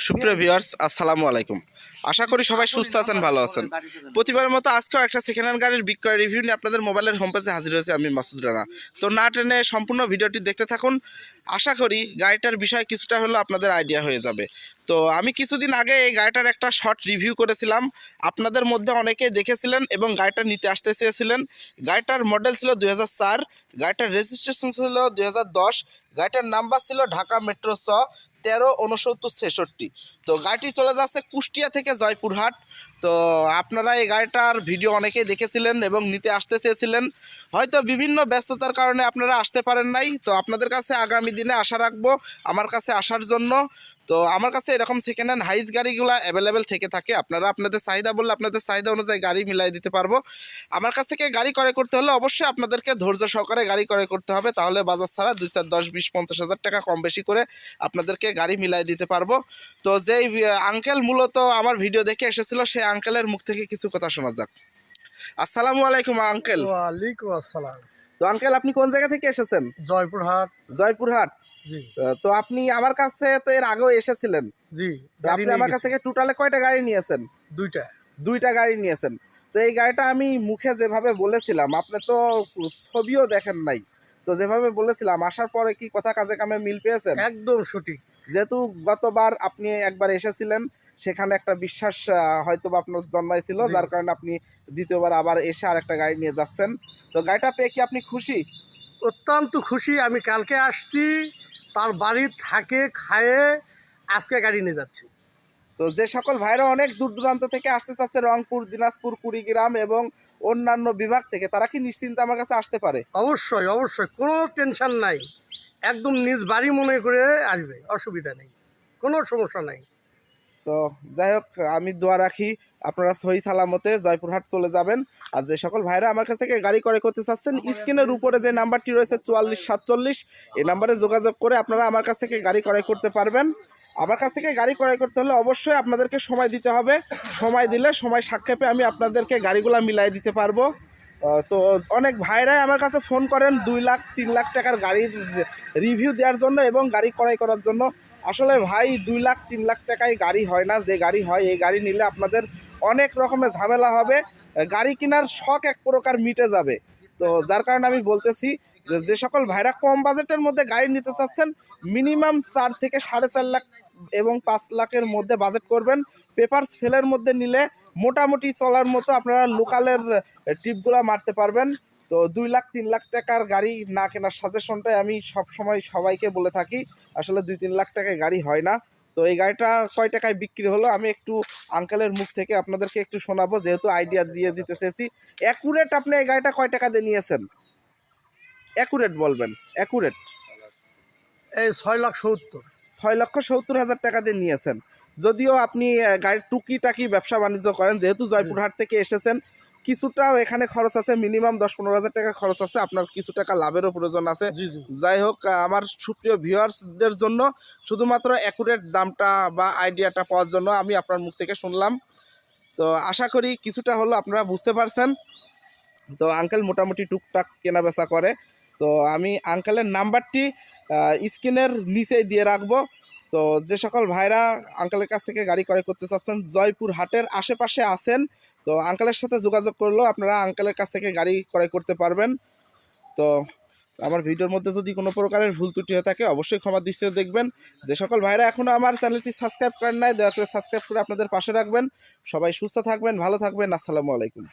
সুপ্রিয় ভিউয়ার্স, আসসালামু আলাইকুম। আশা করি সবাই সুস্থ আছেন, ভালো আছেন। প্রতিবারের মতো আজকেও একটা সেকেন্ড হ্যান্ড গাড়ির বিক্রয় রিভিউ নিয়ে আপনাদের মোবাইলের হোম পেজে হাজির হয়েছে আমি মাসুদ রানা। তো না টেনে সম্পূর্ণ ভিডিওটি দেখতে থাকুন। আশা করি গাড়িটার বিষয়ে কিছুটা হলেও আপনাদের আইডিয়া হয়ে যাবে। তো আমি কিছুদিন আগে এই গাড়িটার একটা শর্ট রিভিউ করেছিলাম। আপনাদের মধ্যে অনেকেই দেখেছিলেন এবং গাড়িটা নিতে আসতে চেয়েছিলেন। গাড়িটার মডেল ছিল 2004, গাড়িটার রেজিস্ট্রেশন ছিল 2010, গাড়িটার নাম্বার ছিল ঢাকা মেট্রো 136966। তো গাড়িটি চলে যাচ্ছে কুষ্টিয়া থেকে জয়পুরহাট। তো আপনারা এই গাড়িটার ভিডিও অনেকেই দেখেছিলেন এবং নিতে আসতে চেয়েছিলেন। হয়তো বিভিন্ন ব্যস্ততার কারণে আপনারা আসতে পারেন নাই। তো আপনাদের কাছে আগামী দিনে আশা রাখবো আমার কাছে আসার জন্য। তো আমার কাছে এরকম সেকেন্ড হ্যান্ড হাইস গাড়িগুলো অ্যাভেলেবেল থেকে থাকে। আপনারা আপনাদের চাহিদা বললে আপনাদের চাহিদা অনুযায়ী গাড়ি মিলাই দিতে পারবো। আমার কাছ থেকে গাড়ি ক্রয় করতে হলে অবশ্যই আপনাদেরকে ধৈর্য সহকারে গাড়ি ক্রয় করতে হবে, তাহলে বাজার ছাড়া 2, 4, 10, 20, 50 হাজার টাকা কম বেশি করে আপনাদেরকে গাড়ি মিলাই দিতে পারবো। তো যেই আঙ্কেল মূলত আমার ভিডিও দেখে এসেছিল সেই আঙ্কেলের মুখ থেকে কিছু কথা শোনা যাক। আসসালামু আলাইকুম আঙ্কেল। ওয়ালাইকুম আসসালাম। তো আঙ্কেল, আপনি কোন জায়গা থেকে এসেছেন? জয়পুরহাট। জয়পুরহাট। জি তো আপনি আমার কাছে তো এর আগেও এসেছিলেন। জি। তো আপনি আমার কাছ থেকে টোটালে কয়টা গাড়ি নিয়েছেন? দুইটা গাড়ি নিয়েছেন। তো এই গাড়িটা আমি মুখে যেভাবে বলেছিলাম, আপনি তো ছবিও দেখেন নাই। তো যেভাবে বলেছিলাম আসার পরে কি কথা কাজে কামে মিল পেয়েছেন? একদম সঠিক। যেহেতু গতবার আপনি একবার এসেছিলেন, সেখানে একটা বিশ্বাস হয়তো বা আপনার জন্মাইছিল, যার কারণে আপনি দ্বিতীয়বার আবার এসে আর একটা গাড়ি নিয়ে যাচ্ছেন। তো গাড়িটা পেয়ে কি আপনি খুশি? অত্যন্ত খুশি। আমি কালকে আসছি, তার বাড়ি থাকে খায়ে আজকে গাড়ি নিয়ে যাচ্ছি। তো যে সকল ভাইরা অনেক দূর দূরান্ত থেকে আসতে চাচ্ছে, রংপুর, দিনাজপুর, কুড়িগ্রাম এবং অন্যান্য বিভাগ থেকে, তারা কি নিশ্চিন্তে আমার কাছে আসতে পারে? অবশ্যই অবশ্যই, কোনো টেনশন নাই। একদম নিজ বাড়ি মনে করে আসবে, অসুবিধা নেই, কোনো সমস্যা নাই। তো যাই হোক, আমি দোয়া রাখি আপনারা সহি সালামতে জয়পুরহাট চলে যাবেন। আর যে সকল ভাইরা আমার কাছ থেকে গাড়ি ক্রয় করতে চাচ্ছেন, স্ক্রিনের উপরে যে নাম্বারটি রয়েছে 4447, এই নাম্বারে যোগাযোগ করে আপনারা আমার কাছ থেকে গাড়ি ক্রয় করতে পারবেন। আমার কাছ থেকে গাড়ি ক্রয় করতে হলে অবশ্যই আপনাদেরকে সময় দিতে হবে। সময় দিলে সময় সাক্ষেপে আমি আপনাদেরকে গাড়িগুলো মিলাই দিতে পারবো। তো অনেক ভাইরাই আমার কাছে ফোন করেন 2 লাখ 3 লাখ টাকার গাড়ির রিভিউ দেওয়ার জন্য এবং গাড়ি ক্রয় করার জন্য। আসলে ভাই 2 লাখ 3 লাখ টাকায় গাড়ি হয় না। যে গাড়ি হয়, এই গাড়ি নিলে আপনাদের অনেক রকমের ঝামেলা হবে। গাড়ি কেনার শখ এক প্রকার মিটে যাবে। তো যার কারণে আমি বলতেছি যে সকল ভাইরা কম বাজেটের মধ্যে গাড়ি নিতে চাচ্ছেন, মিনিমাম 4 থেকে 4.5 লাখ এবং 5 লাখের মধ্যে বাজেট করবেন। পেপারস ফেলের মধ্যে নিলে মোটামুটি চলার মতো আপনারা লোকালের ট্রিপগুলো মারতে পারবেন। তো 2 লাখ 3 লাখ টাকার গাড়ি না কেনার সাজেশনটাই আমি সবসময় সবাইকে বলে থাকি। আসলে 2-3 লাখ টাকায় গাড়ি হয় না। তো এই গাড়িটা কয় টাকায় বিক্রি হলো আমি একটু আঙ্কেলের মুখ থেকে আপনাদেরকে একটু শোনাবো, যেহেতু আইডিয়া দিয়ে দিতে চেয়েছি। অ্যাকুরেট আপনি এই গাড়িটা কয় টাকা দিয়ে নিয়েছেন? অ্যাকুরেট বলবেন, অ্যাকুরেট। এই 6,70,000। 6,70,000 টাকা দিয়ে নিয়েছেন। যদিও আপনি গাড়ির টুকিটাকি ব্যবসা বাণিজ্য করেন, যেহেতু জয়পুরহাট থেকে এসেছেন, কিছুটাও এখানে খরচ আছে, মিনিমাম 10-15 হাজার টাকা খরচ আছে, আপনার কিছু টাকা লাভেরও প্রয়োজন আছে। যাই হোক, আমার সুপ্রিয় ভিউয়ার্সদের জন্য শুধুমাত্র অ্যাকুরেট দামটা বা আইডিয়াটা পাওয়ার জন্য আমি আপনার মুখ থেকে শুনলাম। তো আশা করি কিছুটা হলো আপনারা বুঝতে পারছেন। তো আঙ্কেল মোটামুটি টুকটাক কেনা বেচা করে। তো আমি আঙ্কেলের নাম্বারটি স্ক্রিনের নিচেই দিয়ে রাখবো। তো যে সকল ভাইরা আঙ্কেলের কাছ থেকে গাড়ি ক্রয় করতে চাচ্ছেন, জয়পুরহাটের আশেপাশে আছেন, তো আঙ্কেলের সাথে যোগাযোগ করলেও আপনারা আঙ্কেলের কাছ থেকে গাড়ি ক্রয় করতে পারবেন। তো আমার ভিডিওর মধ্যে যদি কোনো প্রকারের ভুল ত্রুটি হয়ে থাকে অবশ্যই ক্ষমা দৃষ্টিতে দেখবেন। যে সকল ভাইরা এখনও আমার চ্যানেলটি সাবস্ক্রাইব করেন নাই, দয়া করে সাবস্ক্রাইব করে আপনাদের পাশে রাখবেন। সবাই সুস্থ থাকবেন, ভালো থাকবেন। আসসালামু আলাইকুম।